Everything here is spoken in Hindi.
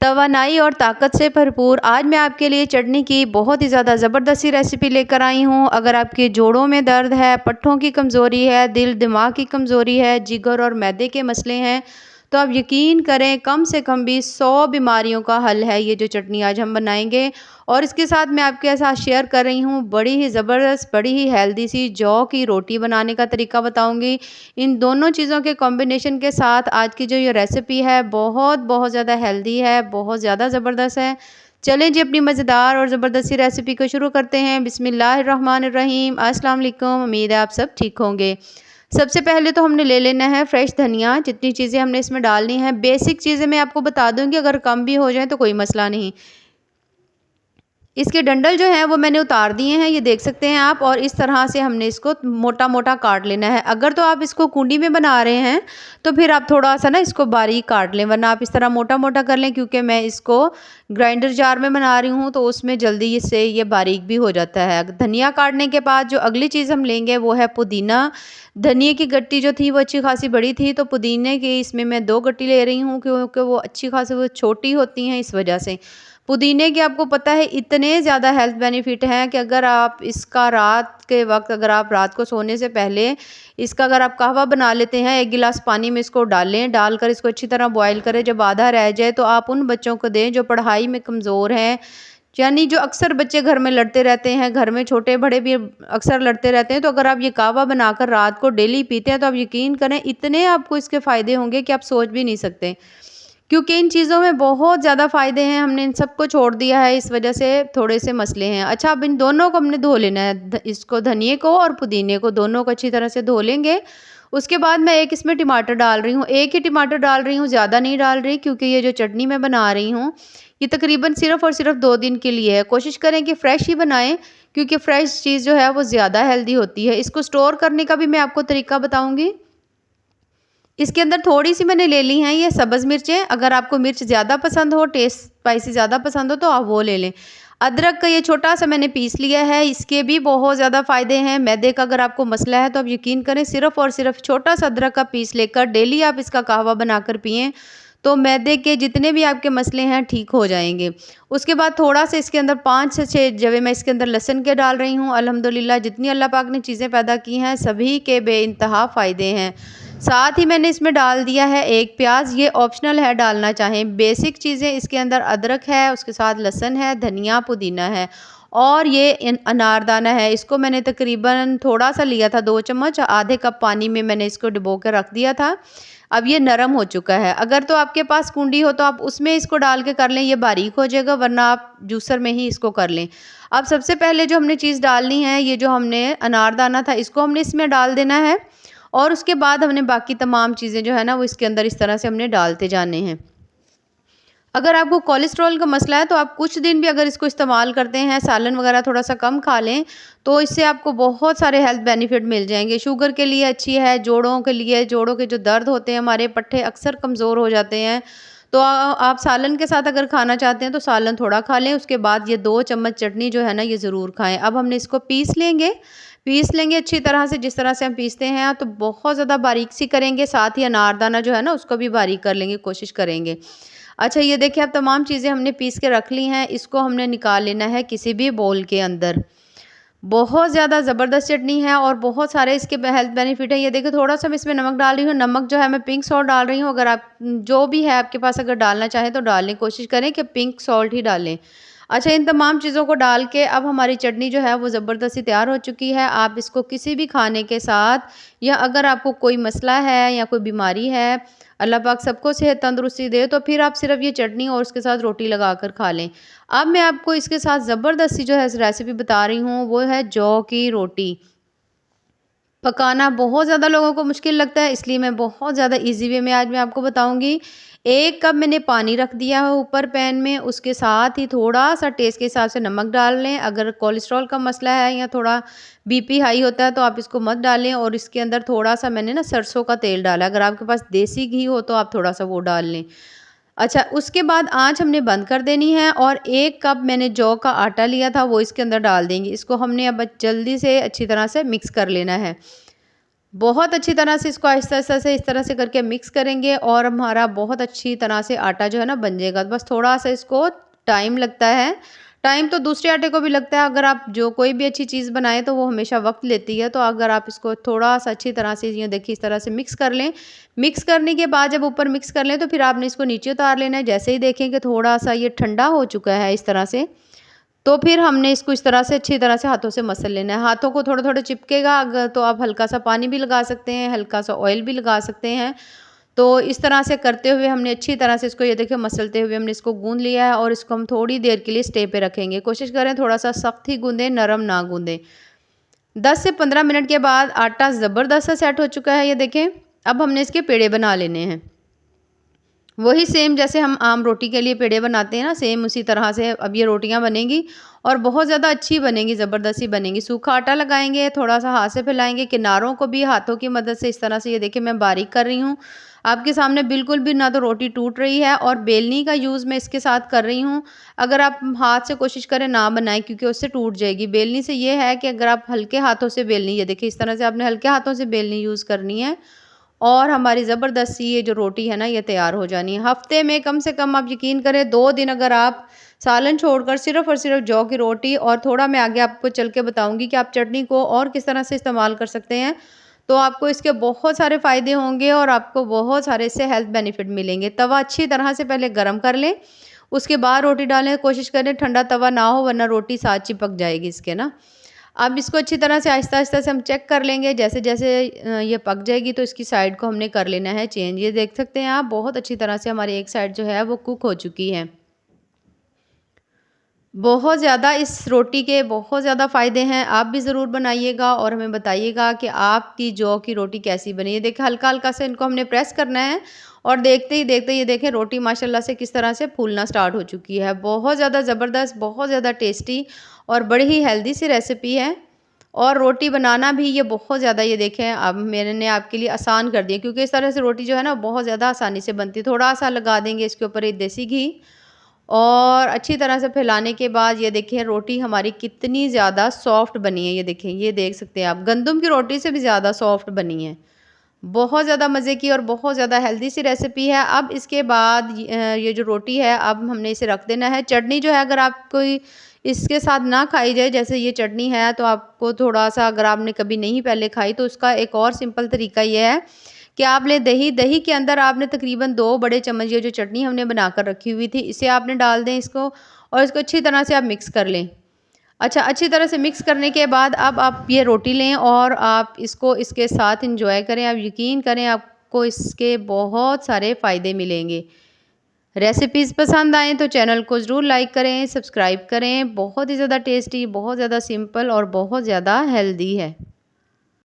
तवानाई और ताकत से भरपूर आज मैं आपके लिए चटनी की बहुत ही ज़्यादा ज़बरदस्त सी रेसिपी लेकर आई हूँ। अगर आपके जोड़ों में दर्द है, पट्ठों की कमज़ोरी है, दिल दिमाग की कमज़ोरी है, जिगर और मैदे के मसले हैं, तो आप यकीन करें कम से कम भी 100 बीमारियों का हल है ये जो चटनी आज हम बनाएंगे। और इसके साथ मैं आपके साथ शेयर कर रही हूँ बड़ी ही ज़बरदस्त, बड़ी ही हेल्दी सी जौ की रोटी बनाने का तरीका बताऊँगी। इन दोनों चीज़ों के कॉम्बिनेशन के साथ आज की जो ये रेसिपी है बहुत बहुत ज़्यादा हेल्दी है, बहुत ज़्यादा ज़बरदस्त है। चलें जी अपनी मज़ेदार और ज़बरदस्त सी रेसिपी को शुरू करते हैं। बिस्मिल्लाहिर्रहमानिर्रहीम। अस्सलाम वालेकुम। उम्मीद है आप सब ठीक होंगे। सबसे पहले तो हमने ले लेना है फ्रेश धनिया। जितनी चीज़ें हमने इसमें डालनी है, बेसिक चीज़ें मैं आपको बता दूँगी, अगर कम भी हो जाए तो कोई मसला नहीं। इसके डंडल जो हैं वो मैंने उतार दिए हैं, ये देख सकते हैं आप। और इस तरह से हमने इसको मोटा-मोटा काट लेना है। अगर तो आप इसको कूंडी में बना रहे हैं तो फिर आप थोड़ा-सा ना इसको बारीक काट लें, वरना आप इस तरह मोटा-मोटा कर लें, क्योंकि मैं इसको ग्राइंडर जार में बना रही हूँ तो उसमें जल्दी से ये बारीक भी हो जाता है। धनिया काटने के बाद जो अगली चीज़ हम लेंगे वो है पुदीना। धनिये की गट्टी जो थी वो अच्छी खासी बड़ी थी, तो पुदीने की इसमें मैं 2 गट्टी ले रही हूँ, क्योंकि वो अच्छी खासी वो छोटी होती हैं, इस वजह से। पुदीने के आपको पता है इतने ज़्यादा हेल्थ बेनिफिट हैं कि अगर आप इसका रात के वक्त, अगर आप रात को सोने से पहले इसका अगर आप कहवा बना लेते हैं, 1 गिलास पानी में इसको डालें, डालकर इसको अच्छी तरह बॉयल करें, जब आधा रह जाए तो आप उन बच्चों को दें जो पढ़ाई में कमज़ोर हैं। यानी जो अक्सर बच्चे घर में लड़ते रहते हैं, घर में छोटे बड़े भी अक्सर लड़ते रहते हैं, तो अगर आप ये कहवा बनाकर रात को डेली पीते हैं तो आप यकीन करें इतने आपको इसके फ़ायदे होंगे कि आप सोच भी नहीं सकते। क्योंकि इन चीज़ों में बहुत ज़्यादा फ़ायदे हैं, हमने इन सबको छोड़ दिया है, इस वजह से थोड़े से मसले हैं। अच्छा, अब इन दोनों को हमने धो लेना है, इसको धनिये को और पुदीने को, दोनों को अच्छी तरह से धो लेंगे। उसके बाद मैं एक इसमें टमाटर डाल रही हूँ, एक ही टमाटर डाल रही हूँ, ज़्यादा नहीं डाल रही, क्योंकि ये जो चटनी मैं बना रही हूँ ये तकरीबन सिर्फ़ और सिर्फ 2 दिन के लिए है। कोशिश करें कि फ़्रेश ही बनाएं, क्योंकि फ़्रेश चीज़ जो है वो ज़्यादा हेल्दी होती है। इसको स्टोर करने का भी मैं आपको तरीका बताऊँगी। इसके अंदर थोड़ी-सी मैंने ले ली हैं ये सब्ज़ मिर्चें। अगर आपको मिर्च ज़्यादा पसंद हो, टेस्ट स्पाइसी ज़्यादा पसंद हो तो आप वो ले लें। अदरक का ये छोटा-सा मैंने पीस लिया है, इसके भी बहुत ज़्यादा फ़ायदे हैं। मैदे का अगर आपको मसला है तो आप यकीन करें सिर्फ़ और सिर्फ़ छोटा-सा अदरक का पीस लेकर डेली आप इसका कहवा बनाकर पिएँ, तो मैदे के जितने भी आपके मसले हैं ठीक हो जाएँगे। उसके बाद थोड़ा-सा इसके अंदर 5 से 6 जवे मैं इसके अंदर लहसुन के डाल रही हूँ। अल्हम्दुलिल्लाह जितनी अल्लाह पाक ने चीज़ें पैदा की हैं सभी के बेइंतहा फ़ायदे हैं। साथ ही मैंने इसमें डाल दिया है 1 प्याज़, ये ऑप्शनल है डालना चाहें। बेसिक चीज़ें इसके अंदर अदरक है, उसके साथ लहसुन है, धनिया, पुदीना है और ये अनारदाना है। इसको मैंने तकरीबन थोड़ा-सा लिया था, 2 चम्मच, आधे कप पानी में मैंने इसको डुबो के रख दिया था। अब ये नरम हो चुका है। अगर तो आपके पास कूंडी हो तो आप उसमें इसको डाल के कर लें, ये बारीक हो जाएगा, वरना आप जूसर में ही इसको कर लें। अब सबसे पहले जो हमने चीज़ डालनी है, ये जो हमने अनारदाना था इसको हमने इसमें डाल देना है। और उसके बाद हमने बाकी तमाम चीज़ें जो है ना वो इसके अंदर इस तरह से हमने डालते जाने हैं। अगर आपको कोलेस्ट्रॉल का मसला है तो आप कुछ दिन भी अगर इसको इस्तेमाल करते हैं, सालन वगैरह थोड़ा-सा कम खा लें, तो इससे आपको बहुत सारे हेल्थ बेनिफिट मिल जाएँगे। शुगर के लिए अच्छी है, जोड़ों के लिए, जोड़ों के जो दर्द होते हैं, हमारे पट्ठे अक्सर कमज़ोर हो जाते हैं, तो आप सालन के साथ अगर खाना चाहते हैं तो सालन थोड़ा खा लें। उसके बाद ये 2 चम्मच चटनी जो है ना ये ज़रूर खाएँ। अब हमने इसको पीस लेंगे अच्छी तरह से, जिस तरह से हम पीसते हैं, तो बहुत ज़्यादा बारीक सी करेंगे, साथ ही अनारदाना जो है ना उसको भी बारीक कर लेंगे, कोशिश करेंगे। अच्छा, ये देखिए अब तमाम चीज़ें हमने पीस के रख ली हैं, इसको हमने निकाल लेना है किसी भी बोल के अंदर। बहुत ज़्यादा ज़बरदस्त चटनी है और बहुत सारे इसके हेल्थ बेनिफिट हैं। ये देखिए थोड़ा-सा मैं इसमें नमक डाल रही हूँ, नमक जो है मैं पिंक सॉल्ट डाल रही हूँ। अगर आप जो भी है आपके पास अगर डालना चाहें तो डाल लें, कोशिश करें कि पिंक सॉल्ट ही डालें। अच्छा, इन तमाम चीज़ों को डाल के अब हमारी चटनी जो है वो ज़बरदस्ती तैयार हो चुकी है। आप इसको किसी भी खाने के साथ, या अगर आपको कोई मसला है या कोई बीमारी है, अल्लाह पाक सबको सेहत तंदुरुस्ती दे, तो फिर आप सिर्फ़ ये चटनी और उसके साथ रोटी लगाकर खा लें। अब मैं आपको इसके साथ ज़बरदस्ती जो है रेसिपी बता रही हूँ, वो है जौ की रोटी। पकाना बहुत ज़्यादा लोगों को मुश्किल लगता है, इसलिए मैं बहुत ज़्यादा ईज़ी वे में आज मैं आपको बताऊँगी। 1 कप मैंने पानी रख दिया है ऊपर पैन में, उसके साथ ही थोड़ा-सा टेस्ट के हिसाब से नमक डाल लें। अगर कोलेस्ट्रॉल का मसला है या थोड़ा बीपी हाई होता है तो आप इसको मत डालें। और इसके अंदर थोड़ा-सा मैंने ना सरसों का तेल डाला है, अगर आपके पास देसी घी हो तो आप थोड़ा-सा वो डाल लें। अच्छा, उसके बाद आँच हमने बंद कर देनी है और 1 कप मैंने जौ का आटा लिया था वो इसके अंदर डाल देंगे। इसको हमने अब जल्दी से अच्छी तरह से मिक्स कर लेना है। बहुत अच्छी तरह से इसको आहिस्ता-आहिस्ता से इस तरह से करके मिक्स करेंगे और हमारा बहुत अच्छी तरह से आटा जो है ना बन जाएगा। बस थोड़ा-सा इसको टाइम लगता है। टाइम तो दूसरे आटे को भी लगता है, अगर आप जो कोई भी अच्छी चीज़ बनाएँ तो वो हमेशा वक़्त लेती है। तो अगर आप इसको थोड़ा-सा अच्छी तरह से ये देखिए इस तरह से मिक्स कर लें। मिक्स करने के बाद जब ऊपर मिक्स कर लें तो फिर आपने इसको नीचे उतार लेना है। जैसे ही देखें कि थोड़ा-सा ये ठंडा हो चुका है इस तरह से, तो फिर हमने इसको इस तरह से अच्छी तरह से हाथों से मसल लेना है। हाथों को थोड़ा-थोड़ा चिपकेगा, अगर तो आप हल्का-सा पानी भी लगा सकते हैं, हल्का-सा ऑयल भी लगा सकते हैं। तो इस तरह से करते हुए हमने अच्छी तरह से इसको ये देखिए मसलते हुए हमने इसको गूँध लिया है और इसको हम थोड़ी देर के लिए स्टे पे रखेंगे। कोशिश करें थोड़ा-सा सख्त ही गूँधें, नरम ना गूँधें। 10 से 15 मिनट के बाद आटा ज़बरदस्त सा सेट हो चुका है, ये देखें। अब हमने इसके पेड़े बना लेने हैं। वही सेम जैसे हम आम रोटी के लिए पेड़े बनाते हैं ना, सेम उसी तरह से अब ये रोटियां बनेंगी और बहुत ज़्यादा अच्छी बनेंगी, ज़बरदस्त सी बनेंगी। सूखा आटा लगाएंगे, थोड़ा सा हाथ से फैलाएंगे, किनारों को भी हाथों की मदद से इस तरह से ये देखिए मैं बारीक कर रही हूँ आपके सामने। बिल्कुल भी ना तो रोटी टूट रही है और बेलनी का यूज़ मैं इसके साथ कर रही हूँ। अगर आप हाथ से कोशिश करें ना बनाएं क्योंकि उससे टूट जाएगी। बेलनी से ये है कि अगर आप हल्के हाथों से बेलनी, ये देखिए इस तरह से आपने हल्के हाथों से बेलनी यूज़ करनी है और हमारी ज़बरदस्त सी ये जो रोटी है ना ये तैयार हो जानी है। हफ्ते में कम से कम आप यकीन करें 2 दिन अगर आप सालन छोड़कर सिर्फ़ और सिर्फ़ जौ की रोटी, और थोड़ा मैं आगे आपको चल के बताऊँगी कि आप चटनी को और किस तरह से इस्तेमाल कर सकते हैं। तो आपको इसके बहुत सारे फ़ायदे होंगे और आपको बहुत सारे इससे हेल्थ बेनिफिट मिलेंगे। तवा अच्छी तरह से पहले गरम कर लें, उसके बाद रोटी डालें। कोशिश करें ठंडा तवा ना हो वरना रोटी साथ चिपक जाएगी इसके ना। अब इसको अच्छी तरह से आहिस्ता-आहिस्ता से हम चेक कर लेंगे। जैसे-जैसे ये पक जाएगी तो इसकी साइड को हमने कर लेना है चेंज। ये देख सकते हैं आप बहुत अच्छी तरह से हमारी एक साइड जो है वो कुक हो चुकी है। बहुत ज़्यादा इस रोटी के बहुत ज़्यादा फ़ायदे हैं। आप भी ज़रूर बनाइएगा और हमें बताइएगा कि आपकी जौ की रोटी कैसी बनी है। देखिए हल्का-हल्का से इनको हमने प्रेस करना है और देखते ही देखते ये देखें रोटी माशाल्लाह से किस तरह से फूलना स्टार्ट हो चुकी है। बहुत ज़्यादा ज़बरदस्त, बहुत ज़्यादा टेस्टी और बड़ी ही हेल्दी सी रेसिपी है। और रोटी बनाना भी ये बहुत ज़्यादा, ये देखें अब मैंने आपके लिए आसान कर दिया क्योंकि इस तरह से रोटी जो है ना बहुत ज़्यादा आसानी से बनती है। थोड़ा-सा लगा देंगे इसके ऊपर एक देसी घी और अच्छी तरह से फैलाने के बाद ये देखिए रोटी हमारी कितनी ज़्यादा सॉफ्ट बनी है। ये देखें, ये देख सकते हैं आप गंदम की रोटी से भी ज़्यादा सॉफ्ट बनी है। बहुत ज़्यादा मज़े की और बहुत ज़्यादा हेल्दी सी रेसिपी है। अब इसके बाद ये जो रोटी है अब हमने इसे रख देना है। चटनी जो है अगर आप कोई इसके साथ ना खाई जाए, जैसे ये चटनी है, तो आपको थोड़ा-सा अगर आपने कभी नहीं पहले खाई तो उसका एक और सिंपल तरीका ये है कि आप लें दही, दही के अंदर आपने तकरीबन 2 बड़े चम्मच ये जो चटनी हमने बनाकर रखी हुई थी इसे आपने डाल दें इसको और इसको अच्छी तरह से आप मिक्स कर लें। अच्छा, अच्छी तरह से मिक्स करने के बाद अब आप ये रोटी लें और आप इसको इसके साथ एंजॉय करें। आप यकीन करें आपको इसके बहुत सारे फ़ायदे मिलेंगे। रेसिपीज़ पसंद आएँ तो चैनल को ज़रूर लाइक करें, सब्सक्राइब करें। बहुत ही ज़्यादा टेस्टी, बहुत ज़्यादा सिंपल और बहुत ज़्यादा हेल्दी है।